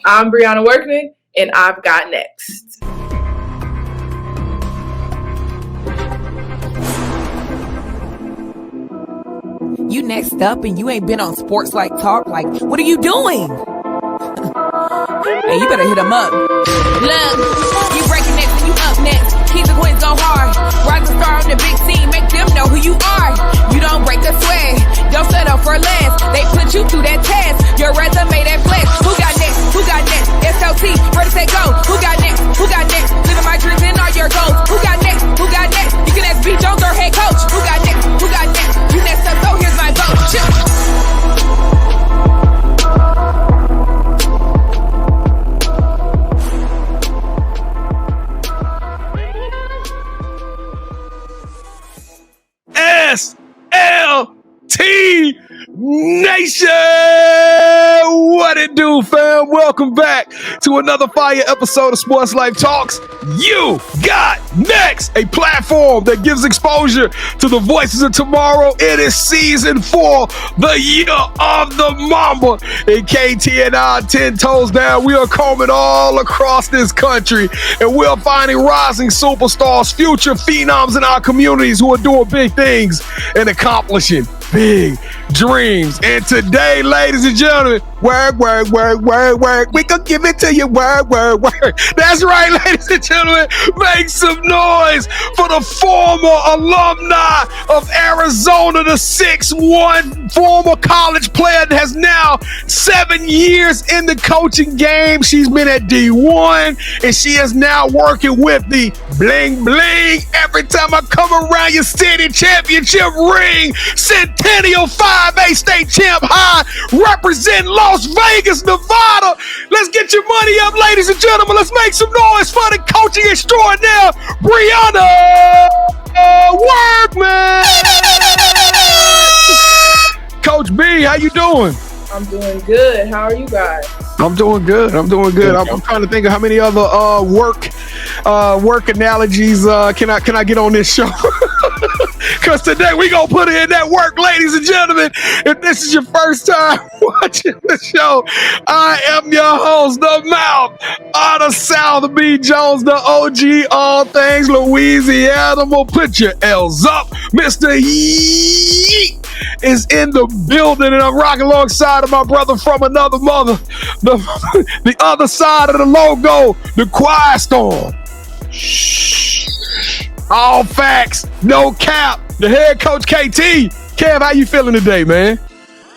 I'm Breanna Workman, and I've got next. You next up and you ain't been on SportsLifeTalk. Like, what are you doing? Hey, you better hit him up. Look, you breaking next and you up next. Keep the queens go hard. Rise a star on the big scene. Make them know who you are. You don't break the sweat. Don't settle for less. They put you through that test. Your resume that flex. Who got next? Who got next? SLT, ready, set, go. Who got next? Who got next? Living my dreams and all your goals. Who got next? Who got next? You can ask B. Jones or head coach. Who got next? Who got next? You next up, so here's my vote. Chill. SLT Nation! What it do, fam? Welcome back to another fire episode of Sports Life Talks. You got next, a platform that gives exposure to the voices of tomorrow. It is season 4, the year of the Mamba. And KT and I, 10 toes down, we are combing all across this country, and we're finding rising superstars, future phenoms in our communities who are doing big things and accomplishing big dreams. And today, ladies and gentlemen, work. We can give it to you, work. That's right, ladies and gentlemen. Make some noise for the former alumni of Arizona, the 6'1", former college player that has now 7 years in the coaching game. She's been at D1, and she is now working with the bling bling. Every time I come around your city championship ring, Centennial 5A state champ high, represent Las Vegas, Nevada. Let's get your money up, ladies and gentlemen. Let's make some noise for the coaching extraordinaire, Breanna Workman. Coach B, how you doing? I'm doing good. How are you guys? I'm doing good. I'm trying to think of how many other work analogies can I get on this show? Because today we gonna put in that work, ladies and gentlemen. If this is your first time watching the show, I am your host, the mouth of the South, B. Jones, the OG, all things Louisiana. Put your L's up. Mr. Yeet is in the building, and I'm rocking alongside of my brother from another mother, the other side of the logo, the Quiet Storm. Shh. All facts, no cap. The head coach, KT. Kev, how you feeling today, man?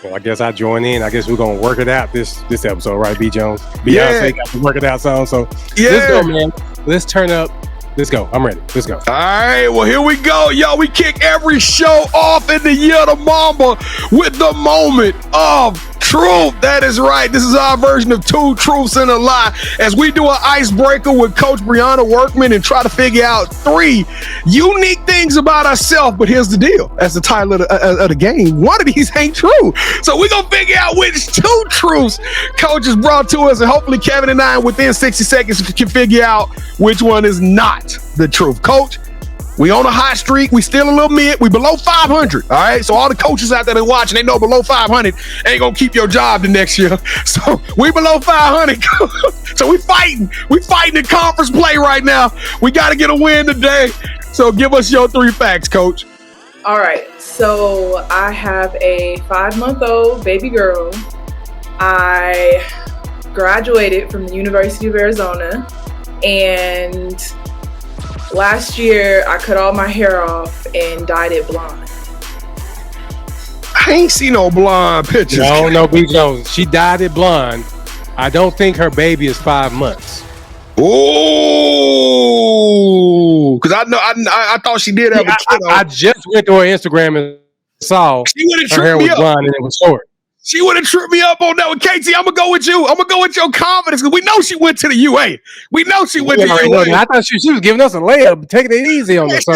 Well, I guess I join in. I guess we're going to work it out this episode, right, B. Jones? Beyonce got the work it out song, so let's go, man. Let's turn up. Let's go. I'm ready. Let's go. All right, well, here we go. Yo, we kick every show off in the year of the Mamba with the moment of truth. That is right. This is our version of 2 truths and a lie, as we do an icebreaker with Coach Breanna Workman and try to figure out 3 unique things about ourselves. But here's the deal. That's the title of the game. One of these ain't true. So we're going to figure out which 2 truths Coach has brought to us, and hopefully Kevin and I, within 60 seconds, can figure out which one is not the truth. Coach, we on a hot streak. We still a little mid. We below 500. All right. So all the coaches out there that watching, they know below 500 ain't gonna keep your job the next year. So we below 500. So we fighting. We fighting in conference play right now. We got to get a win today. So give us your 3 facts, Coach. All right. So I have a 5-month-old baby girl. I graduated from the University of Arizona, and last year, I cut all my hair off and dyed it blonde. I ain't seen no blonde pictures. No, B. Jones. She dyed it blonde. I don't think her baby is 5 months. Oh, because I thought she did have a kid. I just went to her Instagram and saw her hair was blonde and it was short. She would have tripped me up on that with KT. I'm going to go with you. I'm going to go with your confidence, because we know she went to the UA. We know she went to the UA. I thought she was giving us a layup, taking it easy on us. So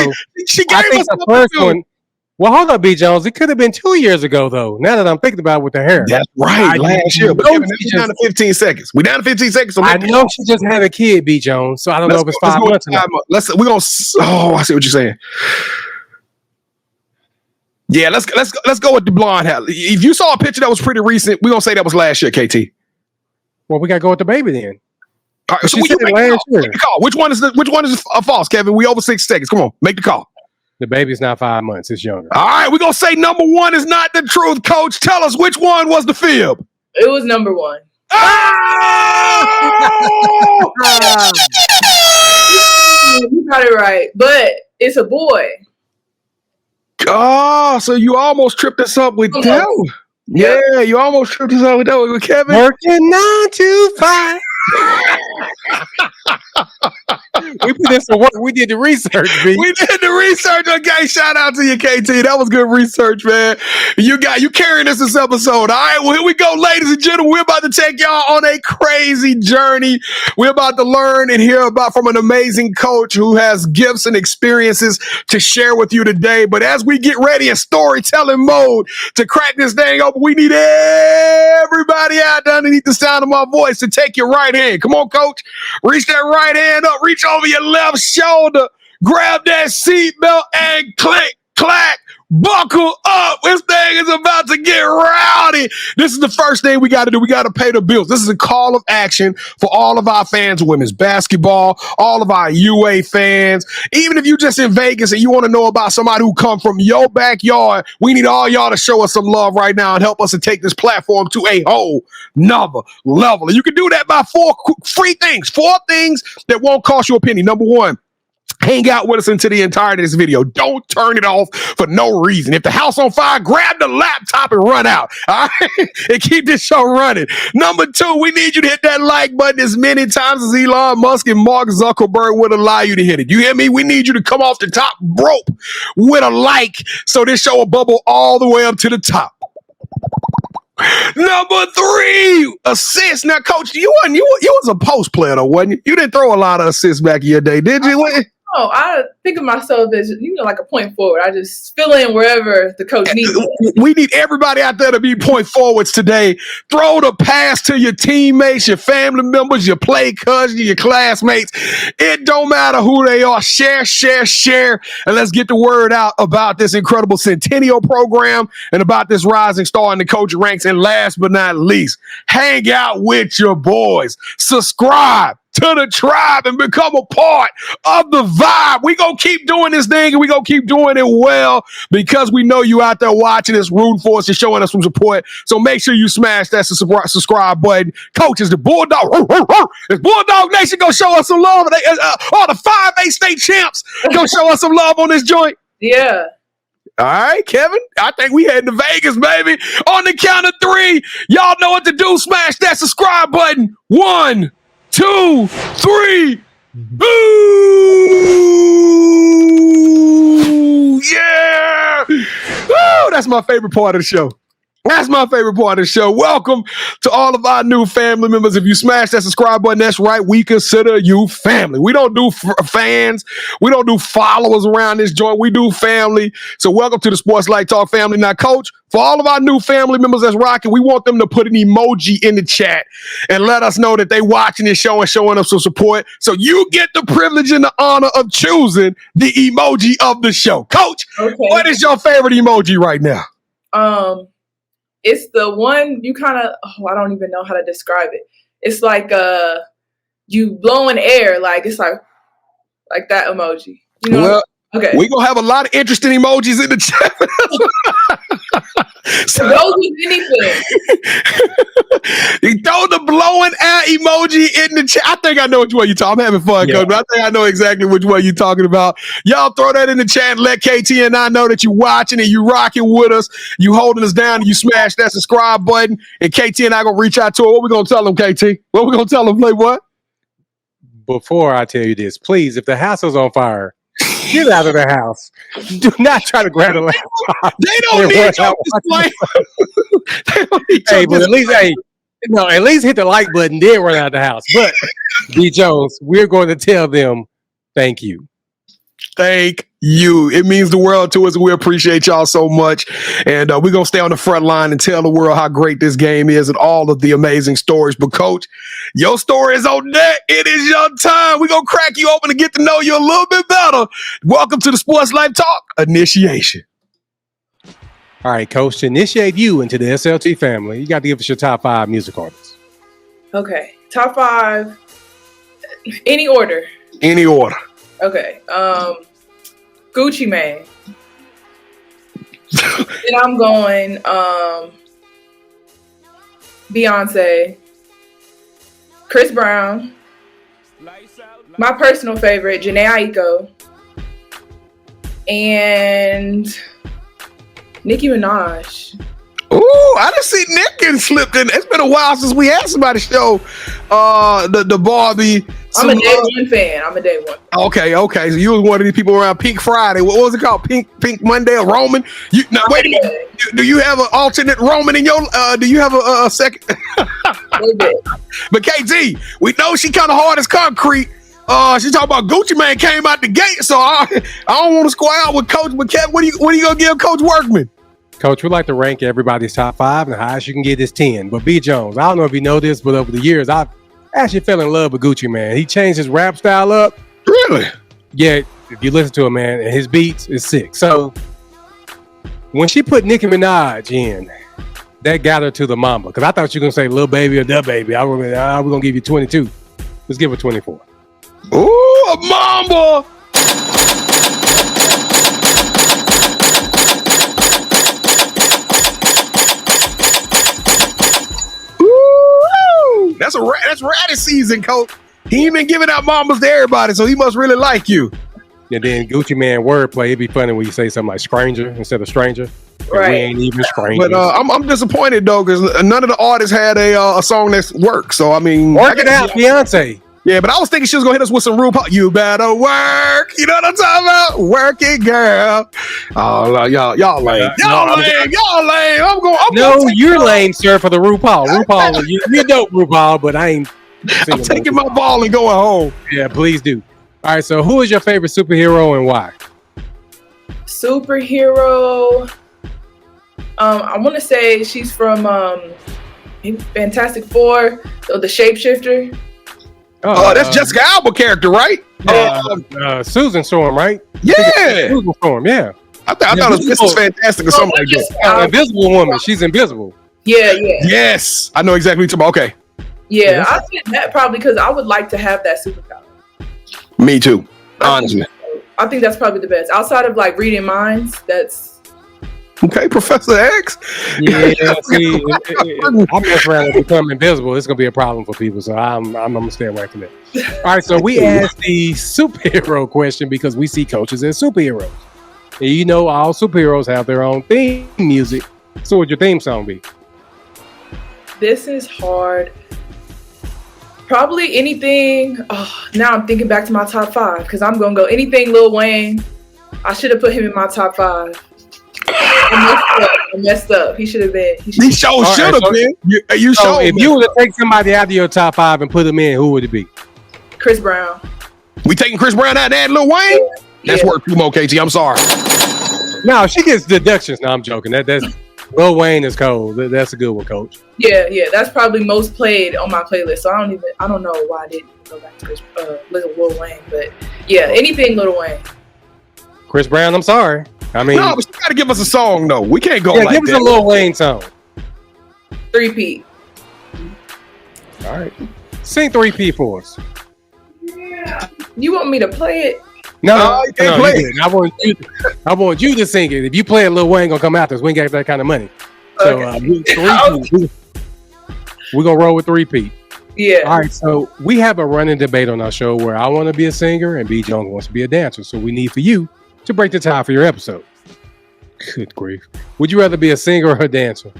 she gave us the first one. Well, hold up, B. Jones. It could have been 2 years ago, though. Now that I'm thinking about it with the hair. That's right. Last year. But Kevin, we're down to 15 seconds. We're down to 15 seconds. So I know she just had a kid, B. Jones. So I don't know if it's 5 months. We're going to. Oh, I see what you're saying. Yeah, let's go with the blonde hair. If you saw a picture that was pretty recent, we're gonna say that was last year, KT. Well, we got to go with the baby then. All right, so she said it last year. Make the call. Which one is false, Kevin? We over 6 seconds. Come on, make the call. The baby's not 5 months. It's younger. All right, we're going to say number one is not the truth. Coach, tell us which one was the fib. It was number one. Oh! You got it right, but it's a boy. Oh, so you almost tripped us up with that. Yeah, you almost tripped us up with that with Kevin. Working 9 to 5. We put in some work. We did the research, B. We did the research. Okay, shout out to you, KT. That was good research, man. You carrying us this episode. All right, well, here we go, ladies and gentlemen. We're about to take y'all on a crazy journey. We're about to learn and hear about from an amazing coach who has gifts and experiences to share with you today. But as we get ready in storytelling mode to crack this thing open, we need everybody out there underneath the sound of my voice to take your right hand. Come on, coach. Reach that right hand up. Reach over your left shoulder. Grab that seatbelt and click, clack, buckle up. This thing is about to get rowdy. This is the first thing we got to do. We got to pay the bills. This is a call of action for all of our fans of women's basketball, all of our UA fans. Even if you just in Vegas and you want to know about somebody who come from your backyard, we need all y'all to show us some love right now and help us to take this platform to a whole nother level. And you can do that by 4 things that won't cost you a penny. Number one, hang out with us into the entirety of this video. Don't turn it off for no reason. If the house on fire, grab the laptop and run out. All right? And keep this show running. Number 2, we need you to hit that like button as many times as Elon Musk and Mark Zuckerberg would allow you to hit it. You hear me? We need you to come off the top rope with a like so this show will bubble all the way up to the top. Number 3, assists. Now, Coach, you was a post player, though, wasn't you? You didn't throw a lot of assists back in your day, did you? Oh, I think of myself as, like a point forward. I just fill in wherever the coach needs it. We need everybody out there to be point forwards today. Throw the pass to your teammates, your family members, your play cousins, your classmates. It don't matter who they are. Share, and let's get the word out about this incredible Centennial program and about this rising star in the coaching ranks. And last but not least, hang out with your boys. Subscribe to the tribe and become a part of the vibe. We gonna keep doing this thing and we gonna keep doing it well because we know you out there watching us, rooting for us and showing us some support. So make sure you smash that subscribe button. Coach, is the Bulldog. Is Bulldog Nation gonna show us some love? All the 5A state champs gonna show us some love on this joint? Yeah. All right, Kevin. I think we heading to Vegas, baby. On the count of 3, y'all know what to do. Smash that subscribe button. 1, 2, 3. Boo! Yeah! Woo! That's my favorite part of the show. That's my favorite part of the show. Welcome to all of our new family members. If you smash that subscribe button, that's right. We consider you family. We don't do fans. We don't do followers around this joint. We do family. So welcome to the SportsLifeTalk family. Now, Coach, for all of our new family members that's rocking, we want them to put an emoji in the chat and let us know that they watching this show and showing us some support. So you get the privilege and the honor of choosing the emoji of the show. Coach, What is your favorite emoji right now? It's the one you kind of, I don't even know how to describe it. It's like you blowing air, like it's like that emoji. You know? Well, okay. We're going to have a lot of interesting emojis in the chat. So those with anything. You throw the blowing air emoji in the chat. I think I know which one you're talking. I'm having fun, Coach, but I think I know exactly which one you're talking about. Y'all throw that in the chat and let KT and I know that you're watching and you rocking with us. You holding us down and you smash that subscribe button. And KT and I going to reach out to her. What we going to tell them, KT? What we going to tell them? Play what? Before I tell you this, please, if the house is on fire, get out of the house. Do not try to grab the laptop. They don't need your display. They don't need your but display. At least hit the like button, then run out of the house. But B. Jones, we're going to tell them thank you. Thank you. It means the world to us. We appreciate y'all so much. And we're going to stay on the front line and tell the world how great this game is and all of the amazing stories. But, Coach, your story is on deck. It is your time. We're going to crack you open and get to know you a little bit better. Welcome to the SportsLifeTalk Initiation. All right, Coach, to initiate you into the SLT family, you got to give us your top 5 music artists. Okay. Top 5. Any order. Any order. Okay. Gucci Mane. Then I'm going Beyonce, Chris Brown, my personal favorite, Janae Aiko, and Nicki Minaj. Ooh, I done see Nick getting slipped in. It's been a while since we had somebody show the Barbie. I'm a day one fan. I'm a day one. Okay. So you was one of these people around Pink Friday. What was it called? Pink Monday or Roman? Now wait a minute. Do you have an alternate Roman in your? Do you have a second? But KT, we know she kind of hard as concrete. She talking about Gucci Mane came out the gate, so I don't want to square out with Coach. But Kev, what are you gonna give Coach Workman? Coach, we like to rank everybody's top 5, and the highest you can get is 10. But B. Jones, I don't know if you know this, but over the years, I've actually fell in love with Gucci Mane. He changed his rap style up. Really? Yeah, if you listen to him, man, and his beats is sick. So when she put Nicki Minaj in, that got her to the Mamba. Because I thought you were going to say Lil Baby or Da Baby. We're going to give you 22. Let's give her 24. Ooh, a Mamba! That's Ratty season, Coach. He ain't been giving out Mambas to everybody, so he must really like you. And then Gucci Mane wordplay, it'd be funny when you say something like stranger instead of stranger. Right. We ain't even strangers. But I'm disappointed though, because none of the artists had a song that's worked. So I mean, work it out, Beyonce. Yeah, but I was thinking she was gonna hit us with some RuPaul. You better work. You know what I'm talking about? Work it, girl. Oh, y'all lame. Y'all lame. You're lame, sir, for the RuPaul. RuPaul, you're dope, RuPaul, but I ain't. I'm taking my ball and going home. Yeah, please do. All right, so who is your favorite superhero and why? Superhero. I want to say she's from Fantastic Four, the shapeshifter. Oh, that's Jessica Alba character, right? Susan Storm, right? Yeah. Susan Storm, yeah. I thought it was Mrs. Fantastic or something like that. Invisible woman. She's invisible. Yeah. Yes. I know exactly what you're talking about. Okay. Yeah, I think that probably because I would like to have that superpower. Me too. Honestly. I think that's probably the best. Outside of like reading minds, that's... Okay, Professor X. Yeah, see, I mess around and become invisible. It's gonna be a problem for people, so I'm gonna stay away from that. All right, so we asked the superhero question because we see coaches as superheroes, and you know all superheroes have their own theme music. So, what would your theme song be? This is hard. Probably anything. Oh, now I'm thinking back to my top 5 because I'm gonna go anything Lil Wayne. I should have put him in my top 5. I messed up. He should have been. He should have been. If you were to take somebody out of your top 5 and put them in, who would it be? Chris Brown. We taking Chris Brown out and add Lil Wayne? Yeah. That's worth too more, KT. I'm sorry. No, she gets deductions. No, I'm joking. That's Lil Wayne is cold. That's a good one, Coach. Yeah. That's probably most played on my playlist. So I don't know why I didn't go back to Lil Wayne, but yeah, anything Lil Wayne. Chris Brown, I'm sorry. I mean, no, but you gotta give us a song though. We can't go like that. Give us a Lil Wayne song. 3P. All right, sing 3P for us. Yeah. You want me to play it? No, you can't play it. I want you to sing it. If you play it, Lil Wayne gonna come after us. We ain't got that kind of money. So we're gonna roll with 3P. Yeah. All right. So we have a running debate on our show where I want to be a singer and B. Jones wants to be a dancer. So we need for you to break the tie for your episode. Good grief. Would you rather be a singer or a dancer?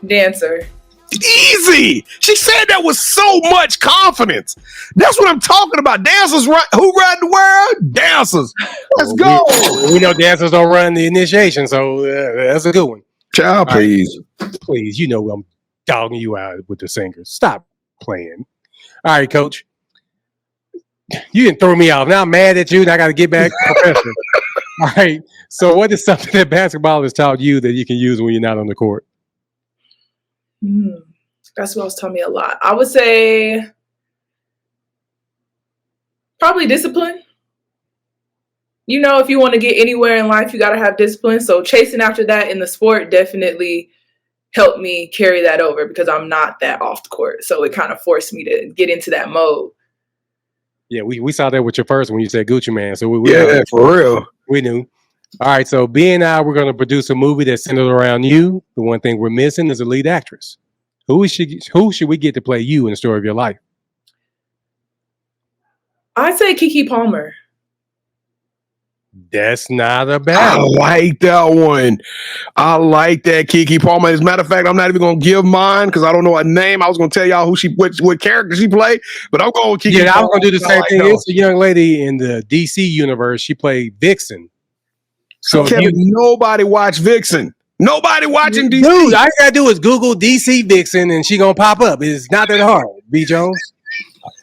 Dancer. Easy. She said that with so much confidence. That's what I'm talking about. Dancers run. Who run the world? Dancers. Let's go. We know dancers don't run the initiation, so that's a good one. Child, please. Right. Please, you know I'm dogging you out with the singers. Stop playing. All right, Coach. You didn't throw me off. Now I'm mad at you, and I got to get back professional. All right. So what is something that basketball has taught you that you can use when you're not on the court? Basketball's taught me a lot. I would say probably discipline. You know, if you want to get anywhere in life, you got to have discipline. So chasing after that in the sport definitely helped me carry that over because I'm not that off the court. So it kind of forced me to get into that mode. Yeah, we saw that with your first when you said Gucci Man. So for real. We knew. All right, so B and I, we're going to produce a movie that's centered around you. The one thing we're missing is a lead actress. Who should we get to play you in the story of your life? I'd say Keke Palmer. That's not a bad I like that one. I like that, Keke Palmer. As a matter of fact, I'm not even going to give mine because I don't know her name. I was going to tell y'all what character she played, but I'm going with Keke Palmer. I was going to do the same thing. It's a young lady in the DC universe. She played Vixen. So Kevin, nobody watched Vixen. Nobody watching DC. Dude, all you got to do is Google DC Vixen and she going to pop up. It's not that hard, B. Jones.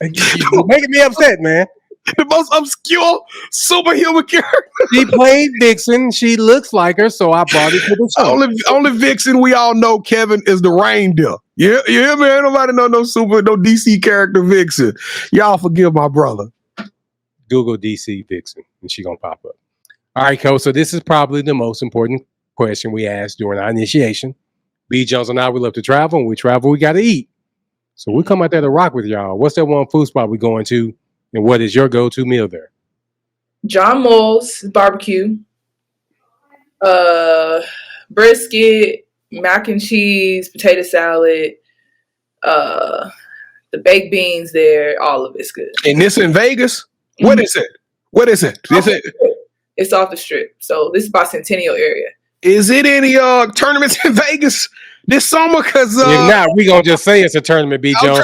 You're making me upset, man. The most obscure superhuman character. She played Vixen. She looks like her, so I brought it to the show. Only Vixen we all know, Kevin, is the reindeer. You hear me? Ain't nobody know no DC character Vixen. Y'all forgive my brother. Google DC Vixen, and she gonna pop up. All right, Coach. So this is probably the most important question we ask during our initiation. B. Jones and I, we love to travel. When we travel, we got to eat. So we come out there to rock with y'all. What's that one food spot we going to? And what is your go-to meal there? John Mole's barbecue, brisket, mac and cheese, potato salad, the baked beans there. All of it's good. And this in Vegas? Mm-hmm. What is it? It's off the strip. So this is by Centennial area. Is it any tournaments in Vegas this summer? Because if not, we gonna just say it's a tournament. B. Jones,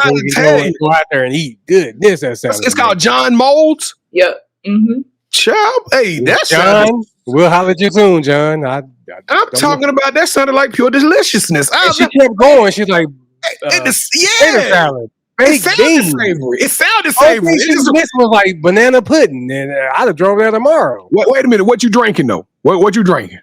go out there and eat. Goodness, that sounds. It's called John Mole's. Yep. Mm-hmm. Child, hey, that's John. We'll holler at you soon, John. I'm talking about that. Sounded like pure deliciousness. She kept going. She's like, potato salad. It sounded savory. This was like banana pudding, and I'd have drove there tomorrow. Wait a minute. What you drinking though? What you drinking?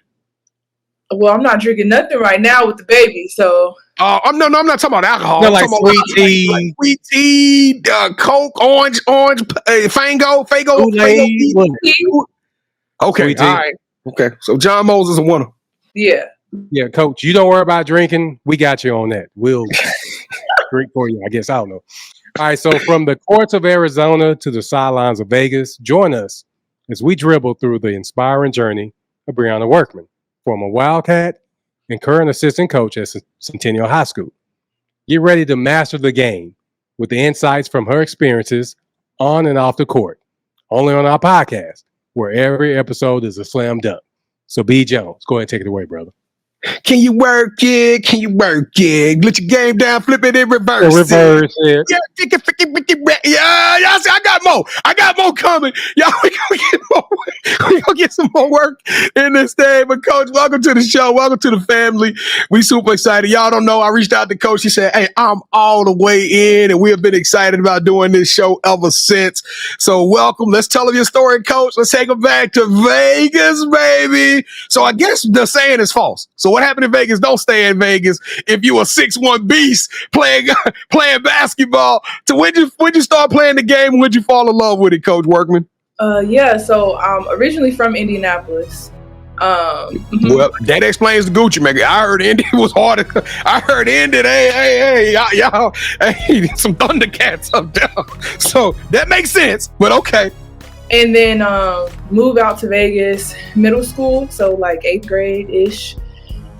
Well, I'm not drinking nothing right now with the baby, so. I'm not talking about alcohol. No, like sweet tea, like sweet tea, Coke, orange, Fago. Okay, all right. Okay, so John Moles is a winner. Yeah. Yeah, Coach, you don't worry about drinking. We got you on that. We'll drink for you, I guess. I don't know. All right, so from the courts of Arizona to the sidelines of Vegas, join us as we dribble through the inspiring journey of Breanna Workman, former Wildcat and current assistant coach at Centennial High School. Get ready to master the game with the insights from her experiences on and off the court, only on our podcast, where every episode is a slam dunk. So B. Jones, go ahead and take it away, brother. Can you work it? Can you work it? Let your game down, flip it in reverse. Yeah. Yeah, y'all see, I got more coming. Y'all, we gonna get some more work in this day. But Coach, welcome to the show. Welcome to the family. We super excited. Y'all don't know, I reached out to Coach. He said, hey, I'm all the way in, and we have been excited about doing this show ever since. So welcome. Let's tell them your story, Coach. Let's take them back to Vegas, baby. So I guess the saying is false. So what happened in Vegas? Don't stay in Vegas. If you a 6'1" beast playing basketball, so when'd you start playing the game? When'd you fall in love with it, Coach Workman? So I'm originally from Indianapolis. Well, that explains the Gucci man. I heard Indy was hard. I heard Indy. Hey, y'all, hey, some Thundercats up there. So that makes sense. But okay. And then move out to Vegas middle school, so like 8th grade ish.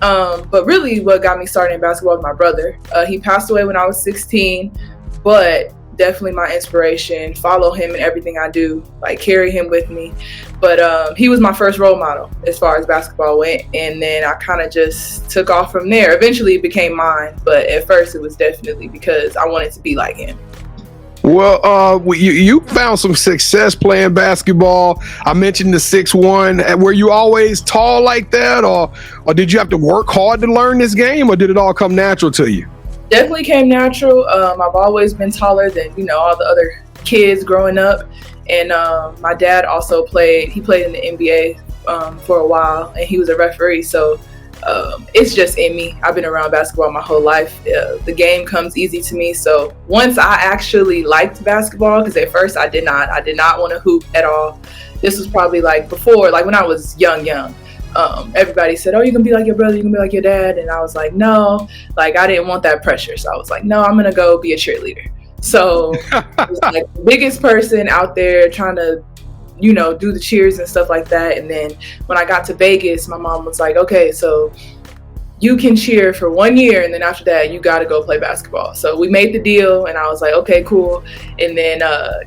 But really what got me started in basketball was my brother. He passed away when I was 16, but definitely my inspiration. Follow him in everything I do, like carry him with me. But he was my first role model as far as basketball went. And then I kind of just took off from there. Eventually it became mine, but at first it was definitely because I wanted to be like him. Well, you found some success playing basketball. I mentioned the 6'1". Were you always tall like that, or did you have to work hard to learn this game, or did it all come natural to you? Definitely came natural. I've always been taller than all the other kids growing up, and my dad also played. He played in the NBA for a while, and he was a referee. So it's just in me. I've been around basketball my whole life. The game comes easy to me. So once I actually liked basketball, because at first I did not want to hoop at all. This was probably like before, like when I was young. everybody said, oh, you're gonna be like your brother, you're gonna be like your dad. And I was like, no, like I didn't want that pressure. So I was like, no, I'm gonna go be a cheerleader. So I was like the biggest person out there trying to, you know, do the cheers and stuff like that. And then when I got to Vegas, my mom was like, okay, so you can cheer for 1 year, and then after that, you got to go play basketball. So we made the deal, and I was like, okay, cool. And then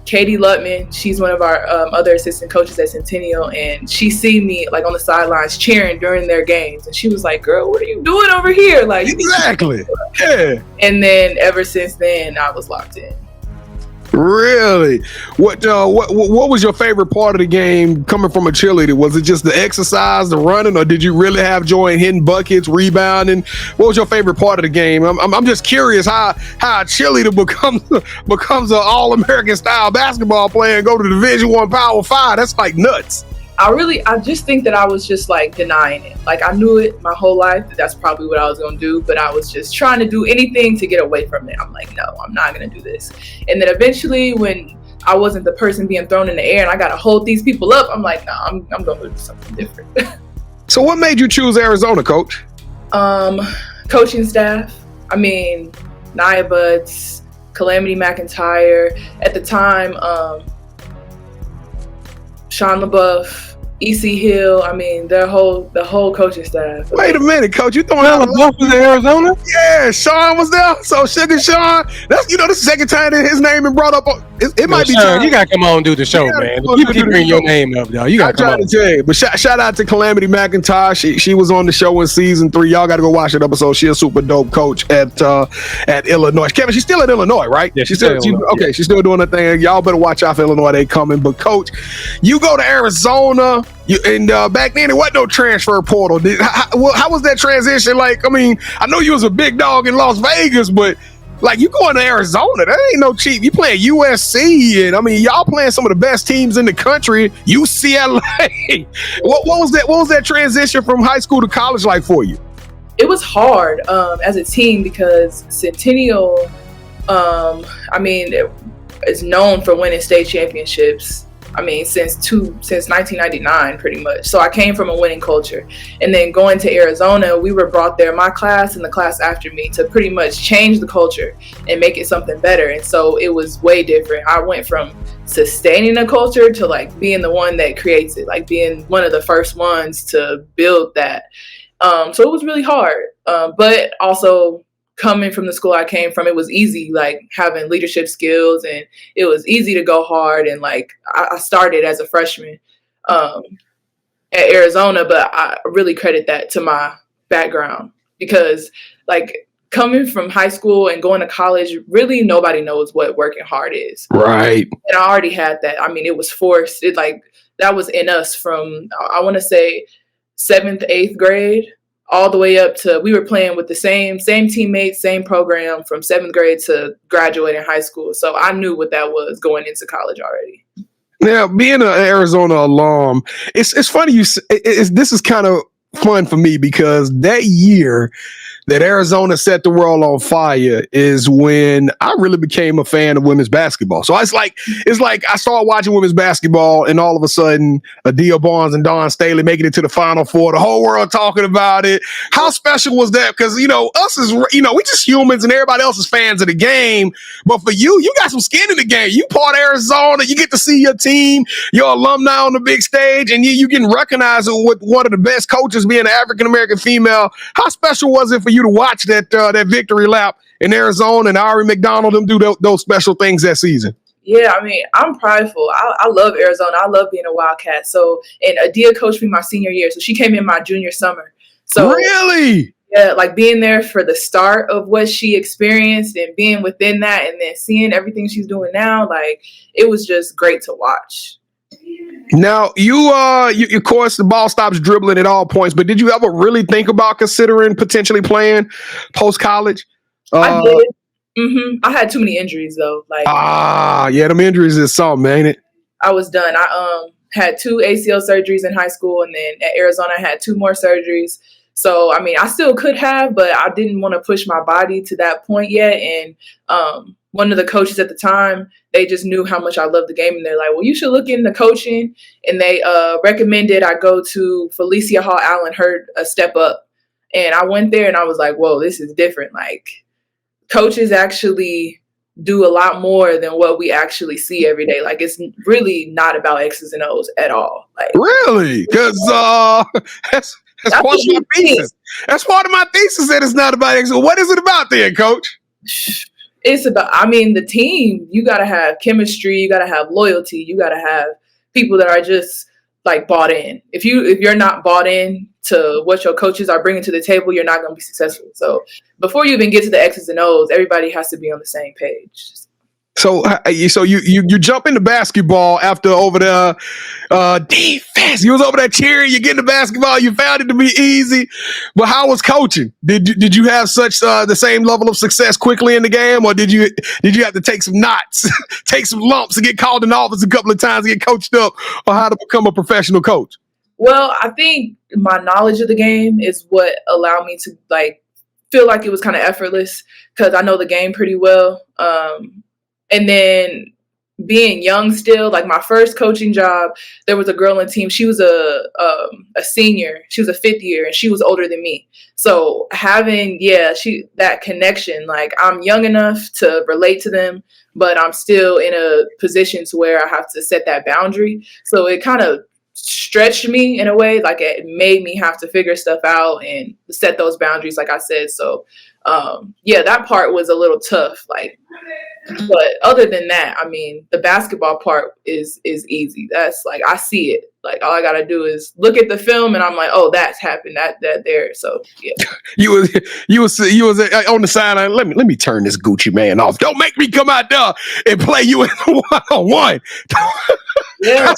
Katie Lutman, she's one of our other assistant coaches at Centennial, and she see me like on the sidelines cheering during their games, and she was like, girl, what are you doing over here? Like, exactly. Yeah. And then ever since then, I was locked in. Really? What was your favorite part of the game coming from a cheerleader? Was it just the exercise, the running, or did you really have joy in hitting buckets, rebounding? What was your favorite part of the game? I'm just curious how a cheerleader becomes an All-American style basketball player and go to the Division I Power 5. That's like nuts. I just think that I was just like denying it. Like I knew it my whole life that that's probably what I was going to do, but I was just trying to do anything to get away from it. I'm like, no, I'm not going to do this. And then eventually when I wasn't the person being thrown in the air and I got to hold these people up, I'm like, no, I'm going to do something different. So what made you choose Arizona, Coach? Coaching staff. I mean, Nia Butts, Calamity McIntyre. At the time, Sean LaBeouf, E.C. Hill, I mean, the whole coaching staff. Wait a minute, Coach, you throwing out LaBeouf was in Arizona? Yeah, Sean was there. So Sugar Sean, that's this is the second time that his name been brought up. It might be Sean, time. you gotta come on and do the show, man. People keep bringing your name up, though. You gotta come on. To tell you, but shout out to Calamity McIntyre. She was on the show in season 3. Y'all got to go watch that episode. She's a super dope coach at Illinois. Kevin, she's still at Illinois, right? Yeah, she's still okay. She's still doing her thing. Y'all better watch out for Illinois. They coming. But Coach, you go to Arizona. Back then there wasn't no transfer portal. How was that transition? Like, I mean, I know you was a big dog in Las Vegas, but like you going to Arizona, that ain't no cheap. You playing USC, and I mean, y'all playing some of the best teams in the country. UCLA. What was that transition from high school to college like for you? It was hard as a team because Centennial, I mean, is known for winning state championships. I mean, since 1999, pretty much. So I came from a winning culture. And then going to Arizona, we were brought there, my class and the class after me, to pretty much change the culture and make it something better. And so it was way different. I went from sustaining a culture to like being the one that creates it, like being one of the first ones to build that. So it was really hard. But also, coming from the school I came from, it was easy, like having leadership skills, and it was easy to go hard. And like I started as a freshman at Arizona, but I really credit that to my background because like coming from high school and going to college, really nobody knows what working hard is. Right. And I already had that. I mean, it was forced. It like that was in us from, I want to say 7th, 8th grade. All the way up to, we were playing with the same teammates, same program from 7th grade to graduating high school. So I knew what that was going into college already. Now, being an Arizona alum, it's funny. This is kind of fun for me because that year that Arizona set the world on fire is when I really became a fan of women's basketball. So it's like I started watching women's basketball, and all of a sudden, Adia Barnes and Dawn Staley making it to the Final Four. The whole world talking about it. How special was that? Because us is we just humans, and everybody else is fans of the game. But for you, you got some skin in the game. You part of Arizona. You get to see your team, your alumni on the big stage, and you getting recognized with one of the best coaches, being an African American female. How special was it for you to watch that victory lap in Arizona and Ari McDonald them do those special things that season? Yeah, I mean, I'm prideful. I love Arizona. I love being a Wildcat. So, and Adia coached me my senior year. So she came in my junior summer. So really? Yeah, like being there for the start of what she experienced and being within that and then seeing everything she's doing now, like it was just great to watch. Now, you of course, the ball stops dribbling at all points, but did you ever really think about considering potentially playing post-college? I did. I had too many injuries, though. Like, yeah, them injuries is something, ain't it? I was done. I had 2 ACL surgeries in high school, and then at Arizona, I had 2 more surgeries. So, I mean, I still could have, but I didn't want to push my body to that point yet. And one of the coaches at the time, they just knew how much I loved the game. And they're like, well, you should look into coaching. And they recommended I go to Felicia Hall Allen, her Step Up. And I went there and I was like, whoa, this is different. Like, coaches actually do a lot more than what we actually see every day. Like, it's really not about X's and O's at all. Like, really? Because that's part of my thesis. That's part of my thesis that it's not about X's. What is it about then, Coach? It's about, the team, you got to have chemistry. You got to have loyalty. You got to have people that are just like bought in. If you're not bought in to what your coaches are bringing to the table, you're not going to be successful. So before you even get to the X's and O's, everybody has to be on the same page. So you jump into basketball after over the defense. You was over there cheering. You get into basketball. You found it to be easy. But how was coaching? Did you have such the same level of success quickly in the game, or did you have to take some knots, take some lumps, and get called in the office a couple of times to get coached up on how to become a professional coach? Well, I think my knowledge of the game is what allowed me to feel like it was kind of effortless because I know the game pretty well. And then being young still, like my first coaching job, there was a girl on the team. She was a senior. She was a fifth year and she was older than me. So having, that connection, like I'm young enough to relate to them, but I'm still in a position to where I have to set that boundary. So it kind of stretched me in a way, like it made me have to figure stuff out and set those boundaries, like I said. So that part was a little tough, but other than that, the basketball part is easy. That's like, I see it. Like, all I got to do is look at the film and I'm like, oh, that's happened, that there. So, yeah. You was on the sideline. Let me turn this Gucci man off. Don't make me come out there and play you in one-on-one. Yeah,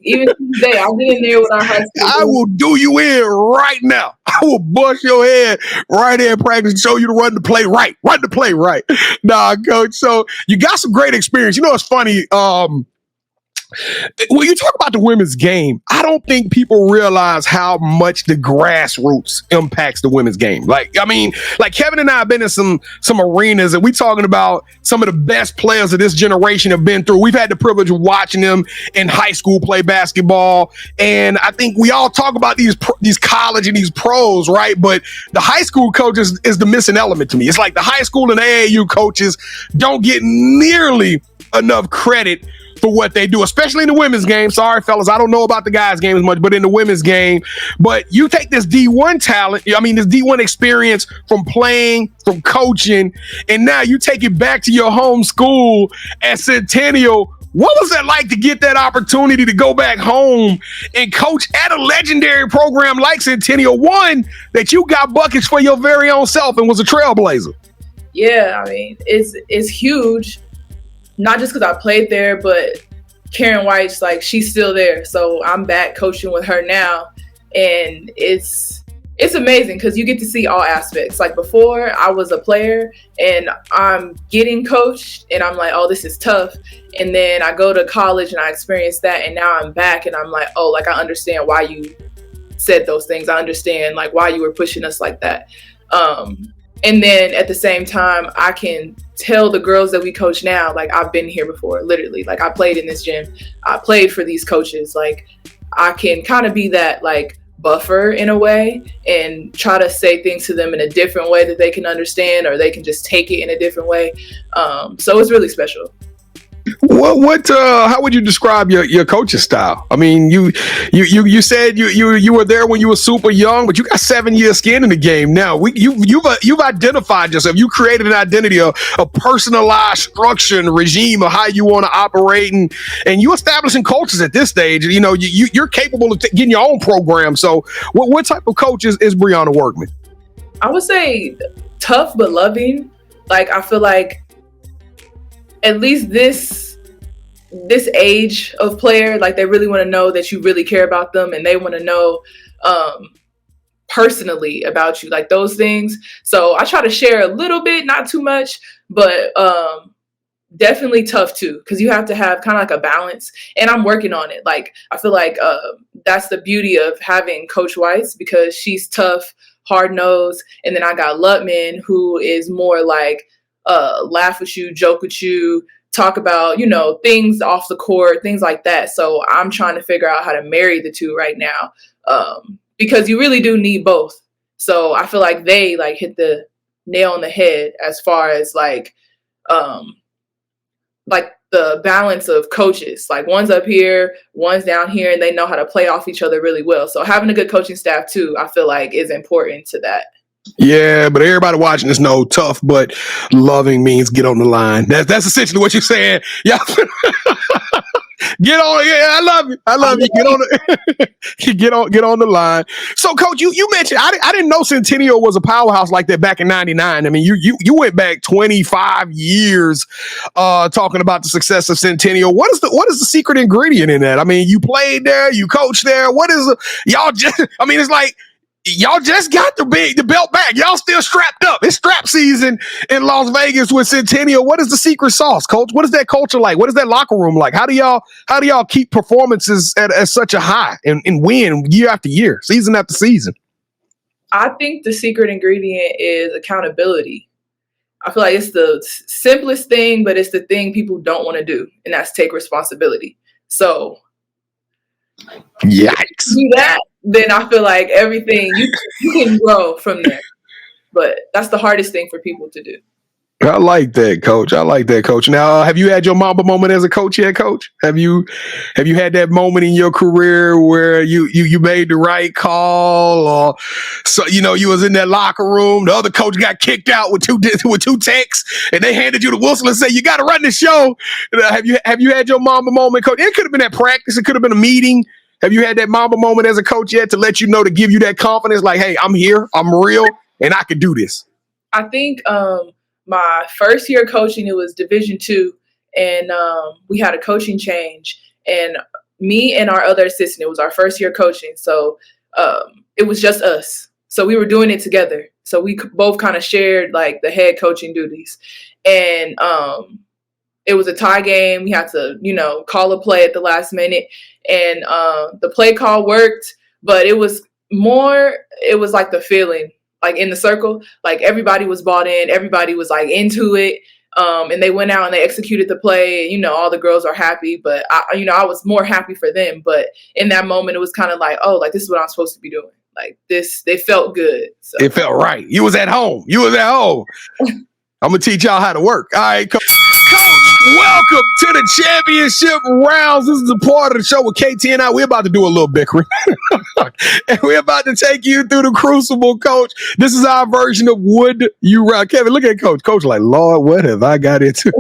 even today, I'll be in there with our high school. I will do you in right now. I will bust your head right in practice and show you to run the play right. Nah, Coach. So you got some great experience. You know, it's funny. When you talk about the women's game, I don't think people realize how much the grassroots impacts the women's game. Like Kevin and I have been in some arenas and we talking about some of the best players of this generation have been through. We've had the privilege of watching them in high school play basketball. And I think we all talk about these college and these pros, right? But the high school coaches is the missing element to me. It's like the high school and AAU coaches don't get nearly enough credit for what they do, especially in the women's game. Sorry, fellas, I don't know about the guys' game as much, but in the women's game. But you take this D1 talent, this D1 experience from playing, from coaching, and now you take it back to your home school at Centennial. What was that like to get that opportunity to go back home and coach at a legendary program like Centennial, one that you got buckets for your very own self and was a trailblazer? Yeah, it's huge. Not just because I played there, but Karen White's she's still there. So I'm back coaching with her now. And it's amazing because you get to see all aspects. Like before, I was a player and I'm getting coached and I'm like, oh, this is tough. And then I go to college and I experience that. And now I'm back and I'm like, oh, I understand why you said those things. I understand why you were pushing us like that. And then at the same time, I can tell the girls that we coach now, I've been here before, literally. I played in this gym. I played for these coaches. I can kind of be that, buffer in a way and try to say things to them in a different way that they can understand or they can just take it in a different way. So it's really special. How would you describe your coaching style? You said you were there when you were super young, but you got 7 years skin in the game now. You've identified yourself. You created an identity, a personalized structure and regime of how you want to operate, and you establishing cultures at this stage. You're capable of getting your own program. So what type of coach is Breanna Workman? I would say tough but loving. I feel like at least this age of player, they really want to know that you really care about them and they want to know personally about you, those things. So I try to share a little bit, not too much, but definitely tough too, because you have to have kind of a balance, and I'm working on it. I feel like that's the beauty of having Coach Weiss, because she's tough, hard-nosed, and then I got Lutman, who is more laugh with you, joke with you, talk about, things off the court, things like that. So I'm trying to figure out how to marry the two right now, because you really do need both. So I feel like they hit the nail on the head as far as the balance of coaches. Like one's up here, one's down here, and they know how to play off each other really well. So having a good coaching staff too, I feel like is important to that. Yeah, but everybody watching this know tough but loving means get on the line. That's essentially what you're saying. Yeah. Get on. Yeah, I love you. Get on the get on the line. So, Coach, you mentioned I didn't know Centennial was a powerhouse like that back in '99. I mean, you went back 25 years talking about the success of Centennial. What is the secret ingredient in that? I mean, you played there, you coached there. What is y'all just? I mean, it's like y'all just got the belt back. Y'all still strapped up. It's strap season in Las Vegas with Centennial. What is the secret sauce, Coach? What is that culture like? What is that locker room like? How do y'all keep performances at such a high and win year after year, season after season? I think the secret ingredient is accountability. I feel like it's the simplest thing, but it's the thing people don't want to do, and that's take responsibility. So, yikes. Do that, then I feel like everything you can grow from there. But that's the hardest thing for people to do. I like that, Coach. Now, have you had your Mamba moment as a coach yet, Coach? Have you had that moment in your career where you made the right call, or so you was in that locker room, the other coach got kicked out with two texts, and they handed you the whistle and said you got to run the show? Have you had your Mamba moment, Coach? It could have been at practice, it could have been a meeting. Have you had that Mamba moment as a coach yet to let you know, to give you that confidence, like, hey, I'm here, I'm real, and I can do this? I think my first year coaching, it was Division II, and we had a coaching change. And me and our other assistant, it was our first year coaching, so it was just us. So we were doing it together. So we both kind of shared like the head coaching duties. And it was a tie game. We had to, call a play at the last minute. And the play call worked, but it was like the feeling, like in the circle, like everybody was bought in, everybody was like into it. And they went out and they executed the play. All the girls are happy, but I was more happy for them. But in that moment, it was kind of like, oh, like this is what I'm supposed to be doing. Like this, they felt good. So. It felt right. You was at home. I'm going to teach y'all how to work. All right, Coach, welcome to the championship rounds. This is a part of the show with KT and I. We're about to do a little bickering. And we're about to take you through the crucible, Coach. This is our version of Would You Rather. Kevin, look at Coach. Coach like, Lord, what have I got into?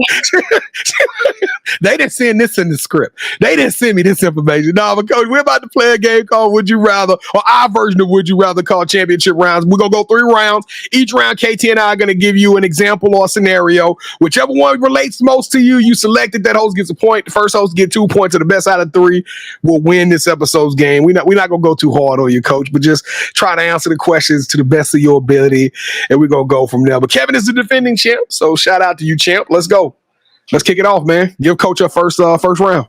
They didn't send this in the script. They didn't send me this information. No, but Coach, we're about to play a game called Would You Rather, or our version of Would You Rather, called championship rounds. We're going to go 3 rounds. Each round, KT and I are going to give you an example or a scenario. Whichever one relates most to you, you selected. That host gets a point. The first host get 2 points, and the best out of 3 will win this episode's game. We're not going to go too hard on you, Coach, but just try to answer the questions to the best of your ability, and we're going to go from there. But Kevin is the defending champ, so shout out to you, champ. Let's go. Let's kick it off, man. Give Coach a first round. All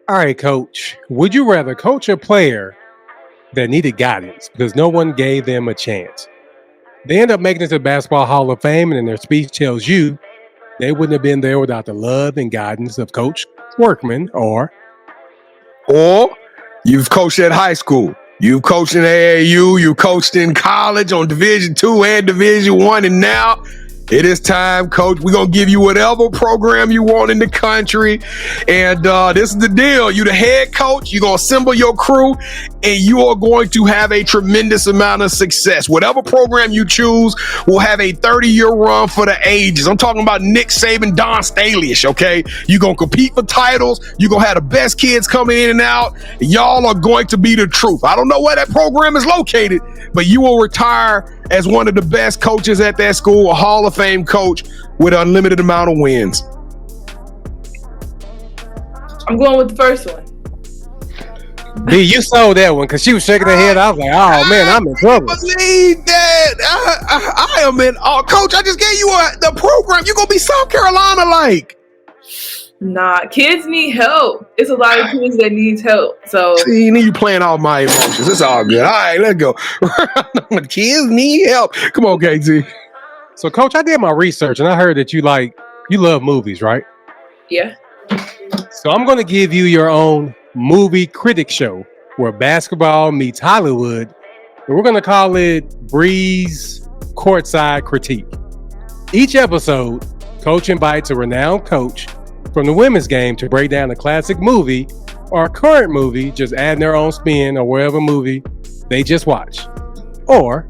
right, Coach. Would you rather coach a player that needed guidance because no one gave them a chance? They end up making it to the Basketball Hall of Fame, and in their speech tells you they wouldn't have been there without the love and guidance of Coach Workman, or you've coached at high school. You've coached in AAU. You coached in college on Division II and Division I, and now it is time, Coach. We're going to give you whatever program you want in the country. And this is the deal. You're the head coach. You're going to assemble your crew, and you are going to have a tremendous amount of success. Whatever program you choose will have a 30-year run for the ages. I'm talking about Nick Saban, Don Staley-ish, okay? You're going to compete for titles. You're going to have the best kids coming in and out. Y'all are going to be the truth. I don't know where that program is located, but you will retire as one of the best coaches at that school, a Hall of Fame coach with an unlimited amount of wins. I'm going with the first one. B, you sold that one because she was shaking her head. I was like, oh, man, I'm in trouble. I believe that. I am in. Oh, Coach, I just gave you the program. You're going to be South Carolina-like. Nah, kids need help. It's a lot of kids that needs help. So see, you playing all my emotions. It's all good. All right, let's go. Kids need help. Come on, KT. So, Coach, I did my research and I heard that you love movies, right? Yeah. So I'm going to give you your own movie critic show where basketball meets Hollywood. And we're going to call it Bree's Courtside Critique. Each episode, Coach invites a renowned coach from the women's game to break down a classic movie or a current movie, just adding their own spin or whatever movie they just watched. Or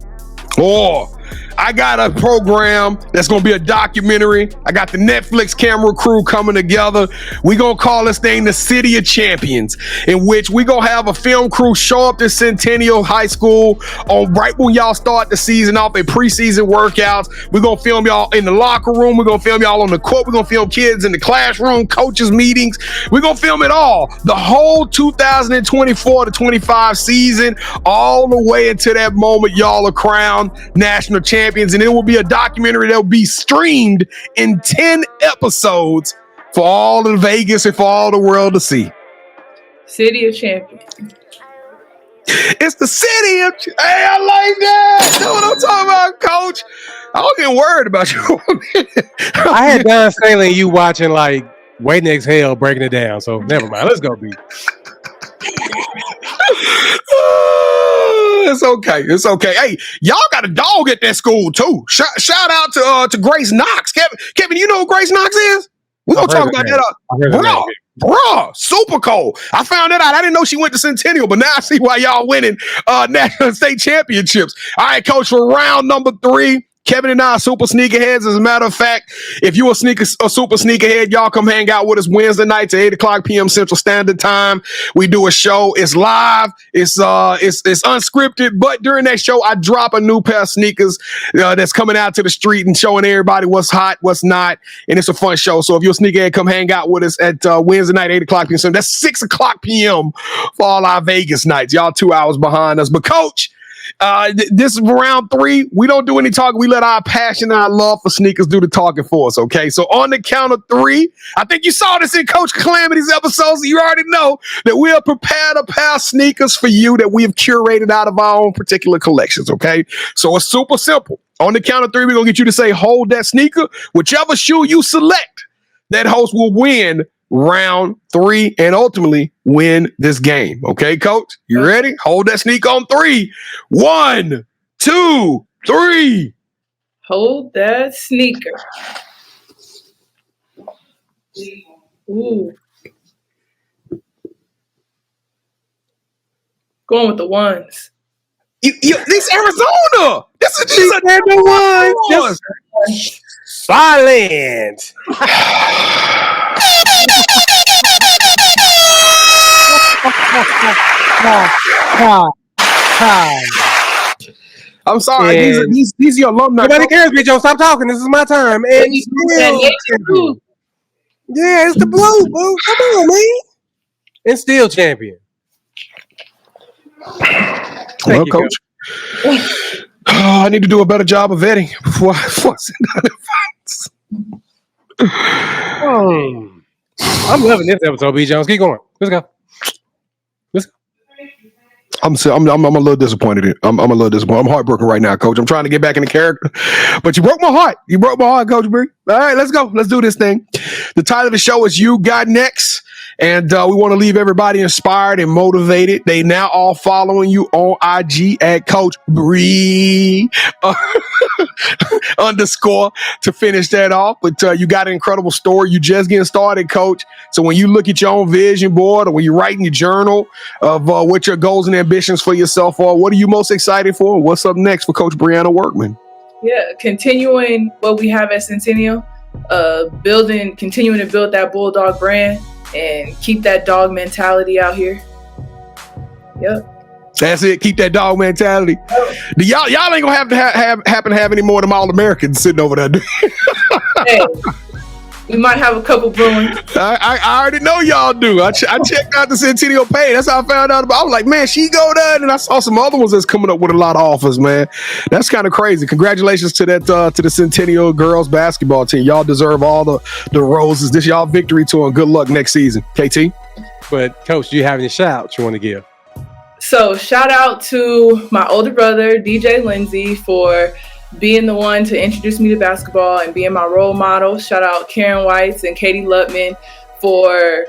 I got a program that's going to be a documentary. I got the Netflix camera crew coming together. We're going to call this thing the City of Champions, in which we're going to have a film crew show up to Centennial High School on right when y'all start the season off in preseason workouts. We're going to film y'all in the locker room. We're going to film y'all on the court. We're going to film kids in the classroom, coaches meetings. We're going to film it all. The whole 2024 to 25 season, all the way into that moment y'all are crowned national champions. And it will be a documentary that will be streamed in 10 episodes for all of Vegas and for all the world to see. City of Champions. It's the city of... Hey, I like that. That's what I'm talking about, Coach. I don't get worried about you. I had done sailing you watching like Waiting to Exhale, breaking it down. So never mind. Let's go, B. It's okay. It's okay. Hey, y'all got a dog at that school too. Shout out to Grace Knox. Kevin, you know who Grace Knox is? We're gonna talk about that. Bruh, super cold. I found that out. I didn't know she went to Centennial, but now I see why y'all winning national state championships. All right, Coach, for round number 3. Kevin and I are super sneakerheads. As a matter of fact, if you're a super sneakerhead, y'all come hang out with us Wednesday nights at 8 o'clock p.m. Central Standard Time. We do a show. It's live. It's unscripted. But during that show, I drop a new pair of sneakers that's coming out to the street and showing everybody what's hot, what's not. And it's a fun show. So if you're a sneakerhead, come hang out with us at Wednesday night, 8 o'clock p.m. That's 6 o'clock p.m. for all our Vegas nights. Y'all 2 hours behind us. But Coach, this is round 3. We don't do any talking. We let our passion and our love for sneakers do the talking for us, okay? So on the count of 3, I think you saw this in Coach Calamity's episodes. So you already know that we have prepared a pair of sneakers for you that we have curated out of our own particular collections, okay? So it's super simple. On the count of 3, we're going to get you to say, hold that sneaker. Whichever shoe you select, that host will win round 3 and ultimately win this game. Okay, Coach? You ready? Hold that sneaker on 3. 1, 2, 3. Hold that sneaker. Ooh. Going with the ones. This Arizona. These are the ones. Silent. I'm sorry. These are your alumni. Nobody cares, Big Joe. Stop talking. This is my time. And yeah, it's the blue, boo. Come on, man. And still champion. Well, Coach. I need to do a better job of vetting before I send out advice. I'm loving this episode, B. Jones. Keep going. Let's go. I'm a little disappointed. I'm a little disappointed. I'm heartbroken right now, Coach. I'm trying to get back in the character, but you broke my heart. You broke my heart, Coach Bri. All right, let's go. Let's do this thing. The title of the show is You Got Next. And we want to leave everybody inspired and motivated. They now all following you on IG at Coach Bri _ to finish that off. But you got an incredible story. You just getting started, Coach. So when you look at your own vision board or when you write in your journal of what your goals and ambitions for yourself are, what are you most excited for? What's up next for Coach Breanna Workman? Yeah, continuing what we have at Centennial, continuing to build that Bulldog brand and keep that dog mentality out here. Yep. That's it. Keep that dog mentality. Oh. Y'all ain't gonna have to have any more of them All-Americans sitting over there. Hey, we might have a couple brewing. I already know y'all do. I checked out the Centennial page. That's how I found out about. I was like, man, she go there, and I saw some other ones that's coming up with a lot of offers, man. That's kind of crazy. Congratulations to that to the Centennial girls basketball team. Y'all deserve all the roses. This y'all victory tour, and good luck next season. KT. But Coach, do you have any shout outs you want to give? So shout out to my older brother, DJ Lindsay, for being the one to introduce me to basketball and being my role model. Shout out Karen Weitz and Katie Lutman for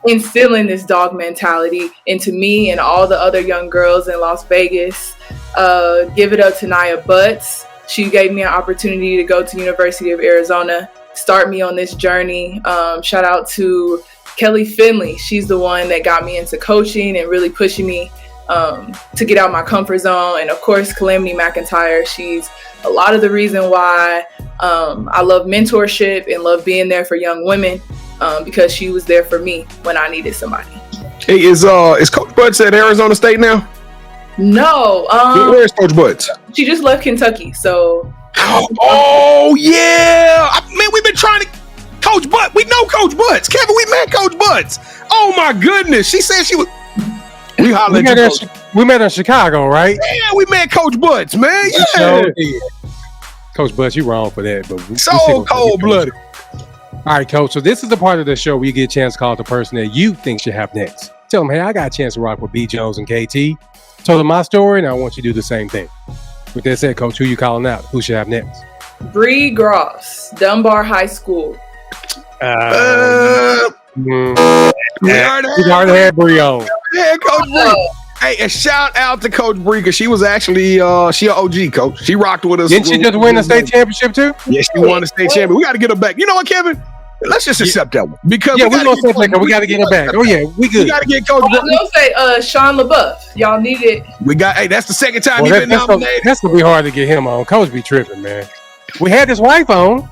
instilling this dog mentality into me and all the other young girls in Las Vegas. Give it up to Nia Butts. She gave me an opportunity to go to University of Arizona, start me on this journey. Shout out to Kelly Finley. She's the one that got me into coaching and really pushing me to get out my comfort zone. And of course, Calamity McIntyre. She's a lot of the reason why I love mentorship and love being there for young women, because she was there for me when I needed somebody. Hey, is Coach Butts at Arizona State now? No. Where's Coach Butts? She just left Kentucky, so. Oh yeah, man, we've been trying to. Coach Butts, we know Coach Butts. Kevin, we met Coach Butts. Oh my goodness, she said she was. We met in Chicago, right? Yeah, we met Coach Butts, man. Yeah. Coach Butts, you wrong for that, but so cold-blooded. All right, Coach. So this is the part of the show where you get a chance to call the person that you think should have next. Tell them, hey, I got a chance to rock with B. Jones and KT. Told them my story, and I want you to do the same thing. With that said, Coach, who you calling out? Who should have next? Bree Gross, Dunbar High School. We already had Bree on. Yeah, Coach Bri. Hey, and shout out to Coach Bri, because she was actually she an OG coach. She rocked with us. Didn't she just win the state championship too? Yeah, she won the state championship. We got to get her back. You know what, Kevin? Let's just accept that one, because we got to get her back. Oh yeah, we good. We got to get Coach Bri. I was gonna say Sean LaBeouf. Y'all need it. We got. Hey, that's the second time he's been nominated. That's gonna be hard to get him on. Coach be tripping, man. We had his wife on.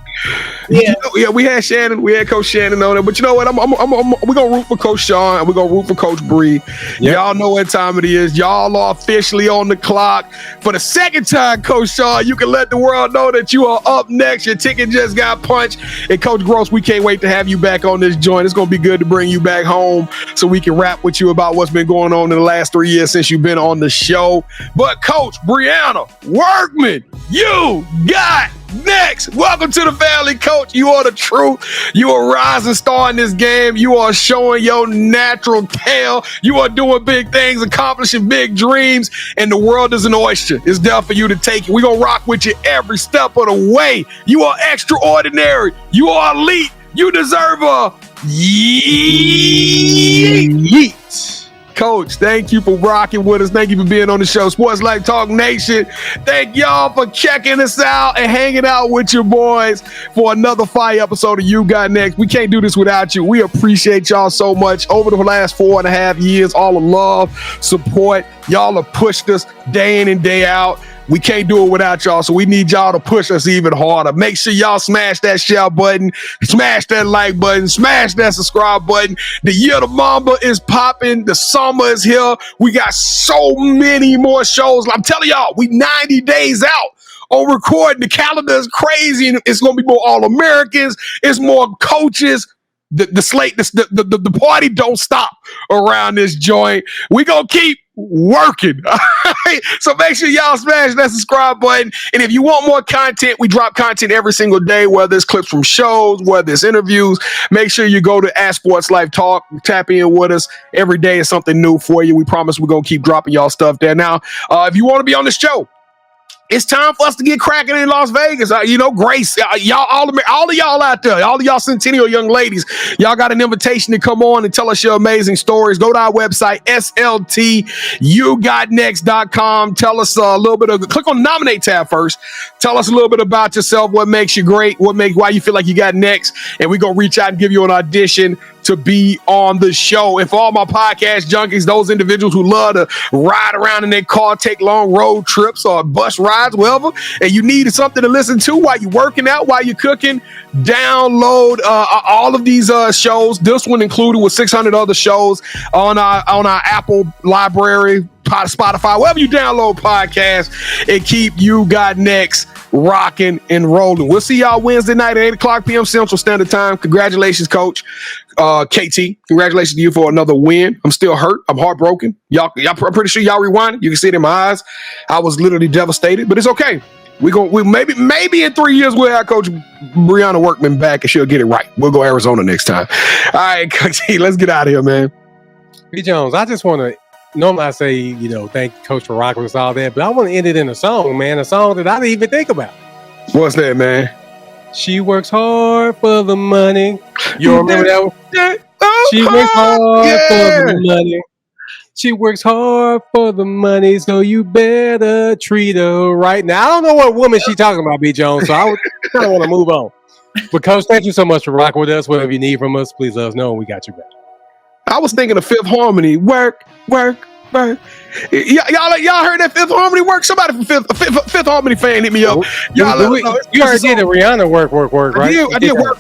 Yeah, we had Shannon. We had Coach Shannon on it. But you know what? We're going to root for Coach Sean, and we're going to root for Coach Bri. Yep. Y'all know what time it is. Y'all are officially on the clock. For the second time, Coach Sean, you can let the world know that you are up next. Your ticket just got punched. And Coach Gross, we can't wait to have you back on this joint. It's going to be good to bring you back home so we can rap with you about what's been going on in the last 3 years since you've been on the show. But Coach Breanna Workman, you got next. Welcome to the family, Coach. You are the truth. You are a rising star in this game. You are showing your natural tail. You are doing big things, accomplishing big dreams, and the world is an oyster. It's there for you to take it. We're going to rock with you every step of the way. You are extraordinary. You are elite. You deserve a yeet. Coach, thank you for rocking with us. Thank you for being on the show. Sports Life Talk Nation. Thank y'all for checking us out and hanging out with your boys for another fire episode of You Got Next. We can't do this without you. We appreciate y'all so much. Over the last 4.5 years, all the love, support. Y'all have pushed us day in and day out. We can't do it without y'all, so we need y'all to push us even harder. Make sure y'all smash that share button, smash that like button, smash that subscribe button. The year of the Mamba is popping. The summer is here. We got so many more shows. I'm telling y'all, we 90 days out on recording. The calendar is crazy, and it's going to be more All-Americans. It's more coaches. The slate, the party don't stop around this joint. We going to keep working. All right? So make sure y'all smash that subscribe button. And if you want more content, we drop content every single day, whether it's clips from shows, whether it's interviews. Make sure you go to @SportsLifeTalk, tap in with us. Every day is something new for you. We promise we're going to keep dropping y'all stuff there. Now, if you want to be on the show, it's time for us to get cracking in Las Vegas. Grace, y'all, all of y'all out there, all of y'all Centennial young ladies, y'all got an invitation to come on and tell us your amazing stories. Go to our website, SLTUgotnext.com. Tell us a little bit click on the nominate tab first. Tell us a little bit about yourself, what makes you great, why you feel like you got next, and we're going to reach out and give you an audition to be on the show. And for all my podcast junkies, those individuals who love to ride around in their car, take long road trips or bus rides, wherever, and you need something to listen to while you're working out, while you're cooking, download all of these shows, this one included with 600 other shows on our Apple library, Spotify, wherever you download podcasts, and keep You Got Next rocking and rolling. We'll see y'all Wednesday night at 8:00 p.m. Central Standard Time. Congratulations, Coach. KT, congratulations to you for another win. I'm still hurt. I'm heartbroken. Y'all, I'm pretty sure y'all rewinded. You can see it in my eyes. I was literally devastated, but it's okay. We maybe in 3 years we'll have Coach Breanna Workman back and she'll get it right. We'll go Arizona next time. All right, Coach, let's get out of here, man. B. Jones, I just want to normally I say, you know, thank Coach for rocking us all that, but I want to end it in a song, man. A song that I didn't even think about. What's that, man? She works hard for the money. You remember that one? She works hard for the money. She works hard for the money, so you better treat her right. Now, I don't know what woman she's talking about, B. Jones, so I kind of want to move on. But, Coach, thank you so much for rocking with us. Whatever you need from us, please let us know, and we got you back. I was thinking of Fifth Harmony. Work, work, work. Y'all heard that Fifth Harmony work? Somebody from Fifth Harmony fan hit me up. You already did the Rihanna work, right? I did work.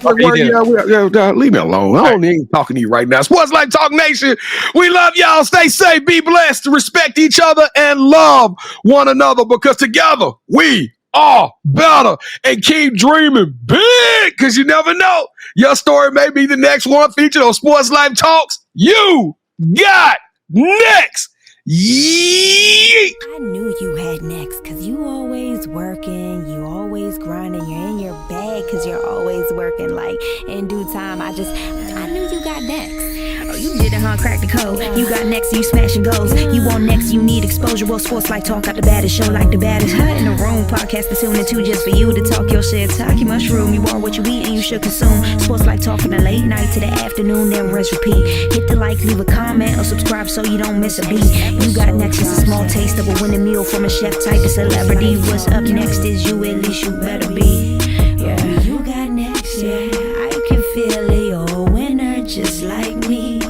Yeah, leave me alone. I don't even talking to you right now. Sports Life Talk Nation. We love y'all. Stay safe. Be blessed. Respect each other and love one another, because together we are better. And keep dreaming big, because you never know. Your story may be the next one featured on Sports Life Talks. You got next. Yeet. I knew you had next, cause you always working, you always grinding, you're in your bag cause you're always working. Like in due time, I knew you got next. Oh, you did it, huh? Crack the code. You got next, you smashing goals. You want next, you need exposure. Well, Sports Life Talk got the baddest show, like the baddest in the room. Podcast to tune into just for you to talk your shit, talk your mushroom. You are what you eat and you should consume. Sports Life Talk from the late night to the afternoon, then rest repeat. Hit the like, leave a comment, or subscribe so you don't miss a beat. You got next is a small taste of a winning meal from a chef type of celebrity. What's up next is you, at least you better be. Yeah, you got next, yeah. I can feel it, you're a winner just like me.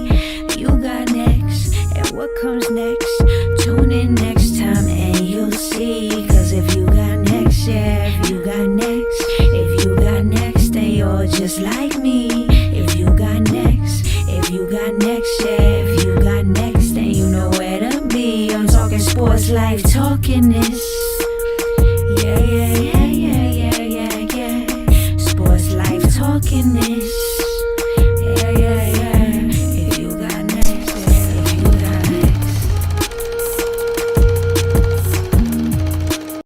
You got next, and what comes next? Tune in next time and you'll see. Cause if you got next, yeah, if you got next, then you're just like